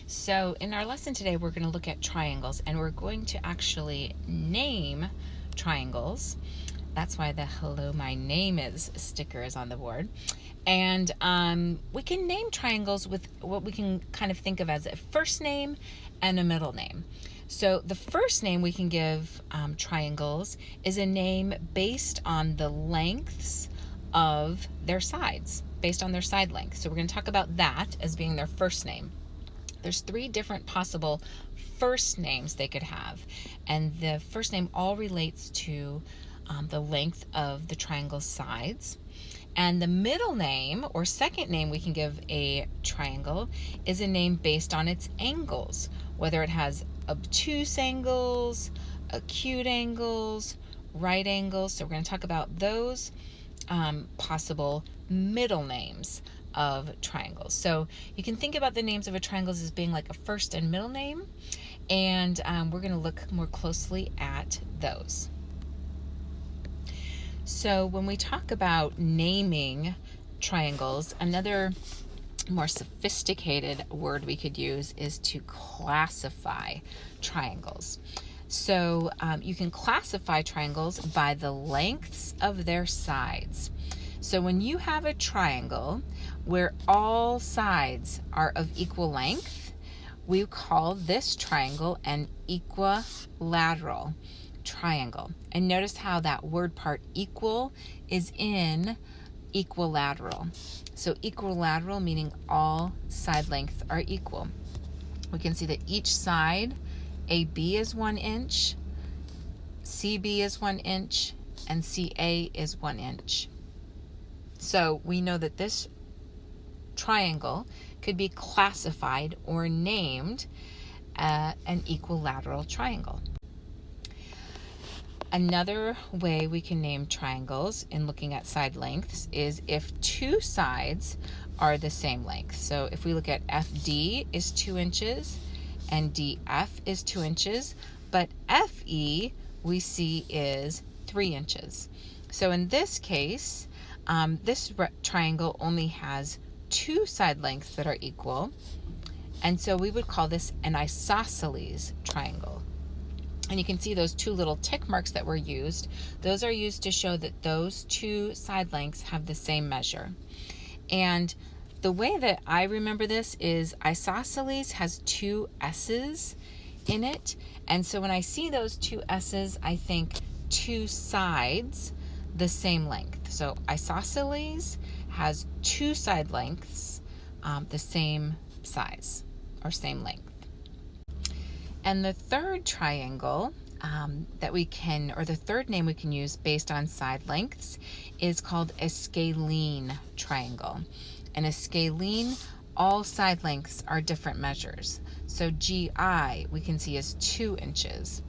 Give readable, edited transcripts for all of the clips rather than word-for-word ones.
So in our lesson today, we're going to look at triangles, and we're going to actually name triangles. That's why the hello, my name is sticker is on the board. And we can name triangles with what we can kind of think of as a first name and a middle name. So the first name we can give triangles is a name based on the lengths of their sides, based on their side length. So we're going to talk about that as being their first name. There's 3 different possible first names they could have, and the first name all relates to the length of the triangle's sides. And the middle name or second name we can give a triangle is a name based on its angles, whether it has obtuse angles, acute angles, right angles. So we're going to talk about those possible middle names of triangles. So you can think about the names of a triangle as being like a first and middle name, and we're going to look more closely at those. So when we talk about naming triangles, another more sophisticated word we could use is to classify triangles. So you can classify triangles by the lengths of their sides. So when you have a triangle where all sides are of equal length, we call this triangle an equilateral triangle. And notice how that word part equal is in equilateral. So equilateral meaning all side lengths are equal. We can see that each side, AB is 1 inch, CB is 1 inch, and CA is 1 inch. So we know that this triangle could be classified or named an equilateral triangle. Another way we can name triangles in looking at side lengths is if 2 sides are the same length. So if we look at FD is 2 inches and DF is 2 inches, but FE we see is 3 inches. So in this case, this triangle only has 2 side lengths that are equal, and so we would call this an isosceles triangle. And you can see those 2 little tick marks that were used. Those are used to show that those 2 side lengths have the same measure. And the way that I remember this is isosceles has 2 S's in it. And so when I see those 2 S's, I think 2 sides the same length. So isosceles has 2 side lengths the same size or same length. And the third triangle that we can, or the third name we can use based on side lengths is called a scalene triangle. And a scalene, all side lengths are different measures. So GI we can see is 2 inches,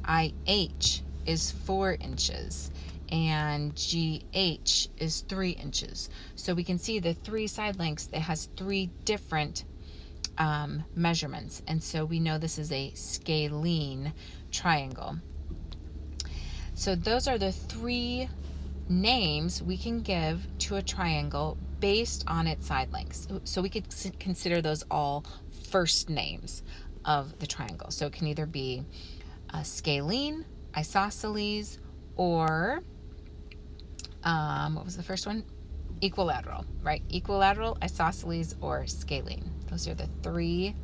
IH is 4 inches, and GH is 3 inches. So we can see the 3 side lengths, it has 3 different measurements, and so we know this is a scalene triangle. So those are the 3 names we can give to a triangle based on its side lengths. So we could consider those all first names of the triangle. So it can either be scalene, isosceles, or what was the first one? Equilateral, right? Equilateral, isosceles, or scalene. Those are the 3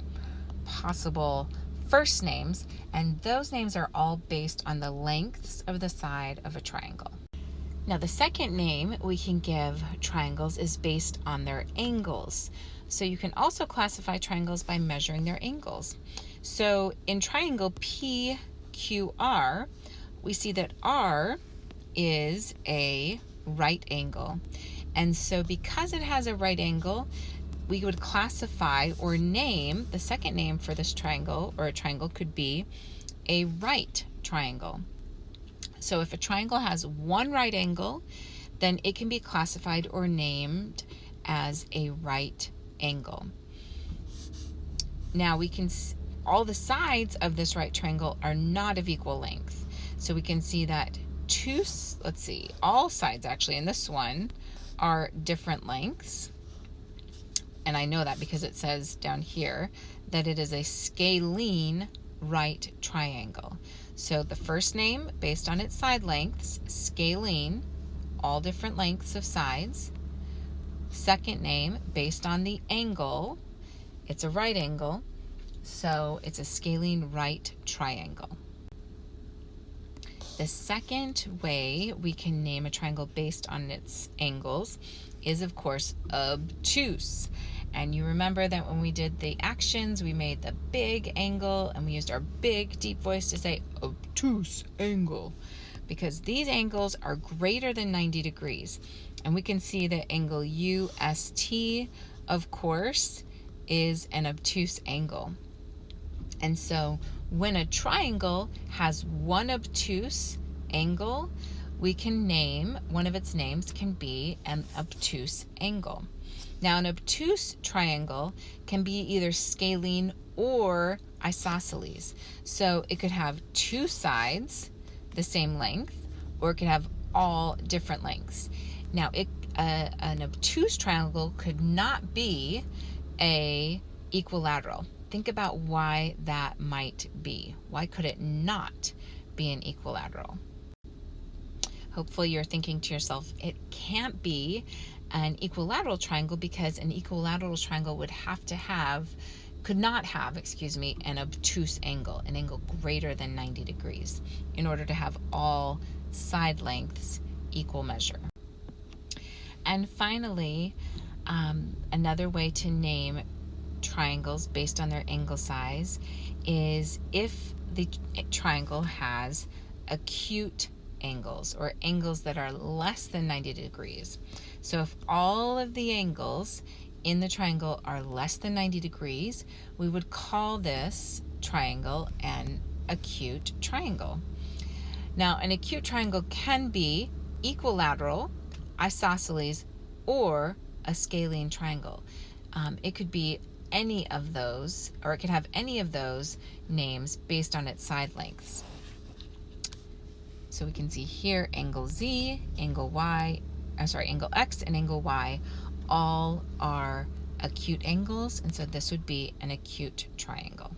possible first names, and those names are all based on the lengths of the side of a triangle. Now the second name we can give triangles is based on their angles. So you can also classify triangles by measuring their angles. So in triangle PQR, we see that R is a right angle. And so because it has a right angle, we would classify or name, the second name for this triangle, or a triangle, could be a right triangle. So if a triangle has 1 right angle, then it can be classified or named as a right angle. Now we can, all the sides of this right triangle are not of equal length. So we can see that all sides actually in this one are different lengths. and I know that because it says down here that it is a scalene right triangle. So the first name, based on its side lengths, scalene, all different lengths of sides. Second name, based on the angle, it's a right angle, so it's a scalene right triangle. The second way we can name a triangle based on its angles is, of course, obtuse. And you remember that when we did the actions, we made the big angle and we used our big deep voice to say obtuse angle, because these angles are greater than 90 degrees. And we can see that angle UST, of course, is an obtuse angle. And so when a triangle has one obtuse angle, we can name, one of its names can be an obtuse angle. Now, an obtuse triangle can be either scalene or isosceles. So it could have two sides the same length, or it could have all different lengths. Now, an obtuse triangle could not be a equilateral. Think about why that might be. Why could it not be an equilateral? Hopefully you're thinking to yourself, it can't be an equilateral triangle because an equilateral triangle would could not have, an obtuse angle, an angle greater than 90 degrees in order to have all side lengths equal measure. And finally, another way to name triangles based on their angle size is if the triangle has acute angles, or angles that are less than 90 degrees. So if all of the angles in the triangle are less than 90 degrees, we would call this triangle an acute triangle. Now, an acute triangle can be equilateral, isosceles, or a scalene triangle. It could be any of those, or it could have any of those names based on its side lengths. So we can see here angle Z, angle X, and angle Y all are acute angles, and so this would be an acute triangle.